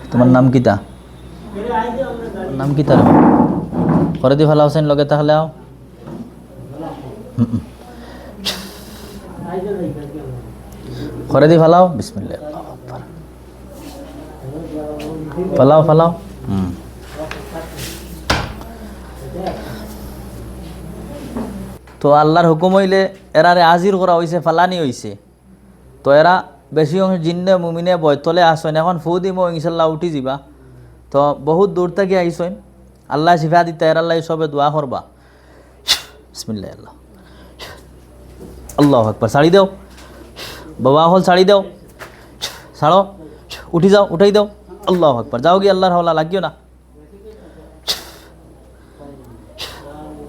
তোমার নাম কিতা? নাম কিতা রে? করে দি ভালো হোসেন লগে তাহলে আও। করে দি ফালাও। বিসমিল্লাহ। ফালাও ফালাও। তো আল্লাহর হুকুম হইলে এরারে আজির করা হয়েছে, ফালানি হয়েছে। তো এরা বেশি অংশ জিন্নে মুমিনে বয়তলে আসেন। এখন ফু দিম ইনশাল্লাহ উঠি যাবা। তো বহুত দূর থেকে আইসেন। আল্লাহ শিফা দিতে এর আল্লাহ সবে দোয়া করবা। বিসমিল্লাহ। আল্লাহ আল্লাহু আকবার। ছাড়ি দাও বাবা, হল ছাড়ি দাও, ছাড়ো, উঠি যাও, উঠাই দাও। আল্লাহু আকবার। যাও গিয়ে আল্লাহর হাওলা লাগিও না।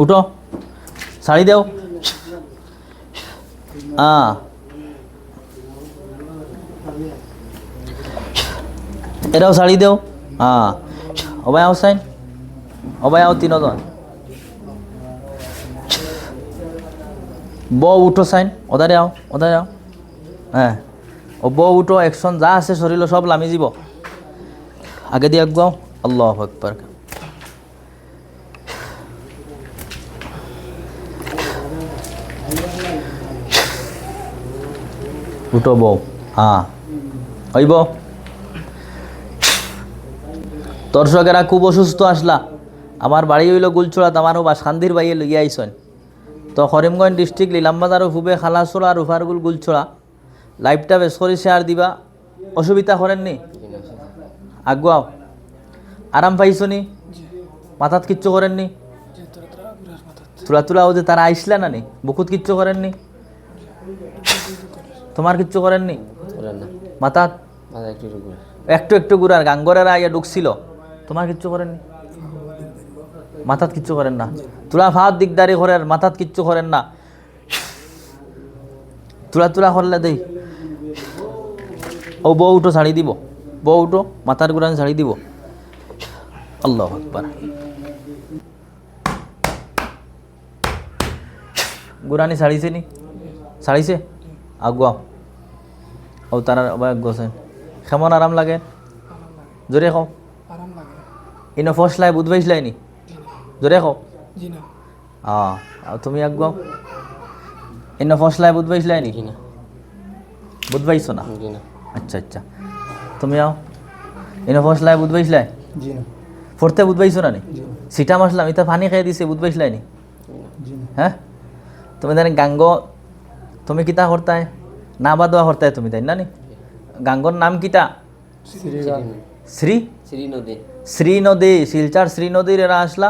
উঠো, ছাড়ি দাও। এরাও ছাড়ি দেও। অবাই আও সাইন, অবাই আও তিনজন। ব উঠো সাইন, ওদারে আও, ওদারে আও। হ্যাঁ, ও ব উঠো, অ্যাকশন যা আছে শরীর সব লামি যাব। আগে দিয়ে আগাও। আল্লাহু আকবার। উঠো বউ। হইব। দর্শকেরা খুব অসুস্থ আসলা। আমার বাড়ি হইল গুলচড়াত, আমারও বা শান্তির বাইয়ে লইয়া আইসন। তো করিমগঞ্জ ডিস্ট্রিক্ট লিলামবাজার ফুবে খালাসোলা আর উফারগুল গুলচড়া লাইভটা বেশ করে শেয়ার দিবা। অসুবিধা করেননি? আগুয়াও। আরাম পাইছনি? মাথাত কিচ্ছু করেননি? তুলা তুলা ও যে তারা আইসলা না নি, বুকুত কিচ্ছু করেননি? তোমার কিচ্ছু করেননি? মাথাত একটু একটু গুড়ার গাঙ্গরেরা আইয়া ঢুকছিল, তোমার কিচ্ছু করেননি? মাথাত কিচ্ছু করেন না? তুলা ফাঁত দিকদারি করেন, মাথাত কিচ্ছু করেন না? তুলা তুলা করলে দেই। ও বউ উঠো, ছাড়ি দিব। বউ উঠো, মাথার গুড়ান ছাড়ি দিব। আল্লাহু আকবার। গুরানি ছাড়িছে নি? ছাড়িছে? আগুয়াও। ও তারা গোসেন কেমন আরাম লাগে? জোরে খাও। ইনো ফসলাই বুধ পাইসলাই নি? জোরে খাও। তুমি আগুয়াও। ইনো ফসলাই বুধ পাইসলাই নি? বুধ পাইছো না? আচ্ছা আচ্ছা, তুমি আও। ইনো ফসলাই বুধ পাইসলাই? ফোরতে বুধ পাইছো না নি? সিটা মাসলাম ইতা পানি খাই দিছে, বুধ পাইসলাই নি? হ্যাঁ, তুমি জানি গাঙ্গ, তুমি কিতা করতায় না বা দোয়া করতায় তুমি, তাই না নি? গাঙ্গর নাম কিতা? শ্রী শ্রী নদী। শিলচার শ্রী নদীর এরা আসলা।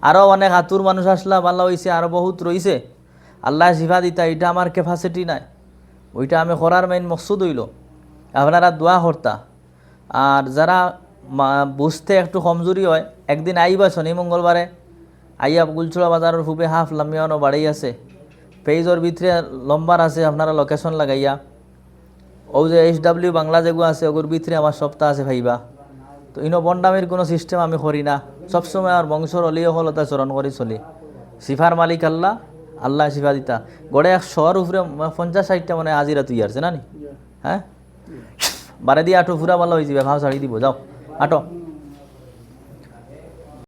আরও অনেক হাতুর মানুষ আসলা, ভালো হয়েছে। আরও বহুত রয়েছে। আল্লাহ শিফা দিতা। এটা আমার ক্যাপাসিটি নাই, ওইটা আমি করার মেইন মকসুদ হইল আপনারা দোয়া করতা। আর যারা বুঝতে একটু কমজোরি হয়, একদিন আইবা শনি মঙ্গলবারে আইয়া গুলচড়া বাজারের ফুবে হাফ লামিয়ানো বাড়ি আছে, পেজর ভিতরে লম্বার আছে, আপনারা লোকেশন লাগাইয়া ও যে HW বাংলা যেগু আছে ওগুর ভিতরে আমার সপ্তাহ আছে ভাইবা। তো ইনো বন্ডামের কোনো সিস্টেম আমি করি না। সবসময় আমার বংশর অলিও হলতা চরণ করে চলি। শিফার মালিক আল্লাহ, আল্লাহ শিফা দিতা। গড়ে 100-র উপরে 50-60টা মানে আজিরা তুই আসছে না নি? হ্যাঁ, বারে দিয়ে আটো ফুরা ভালো হয়ে যাবে। ভাও ছাড়ি দিব, যাও আটো।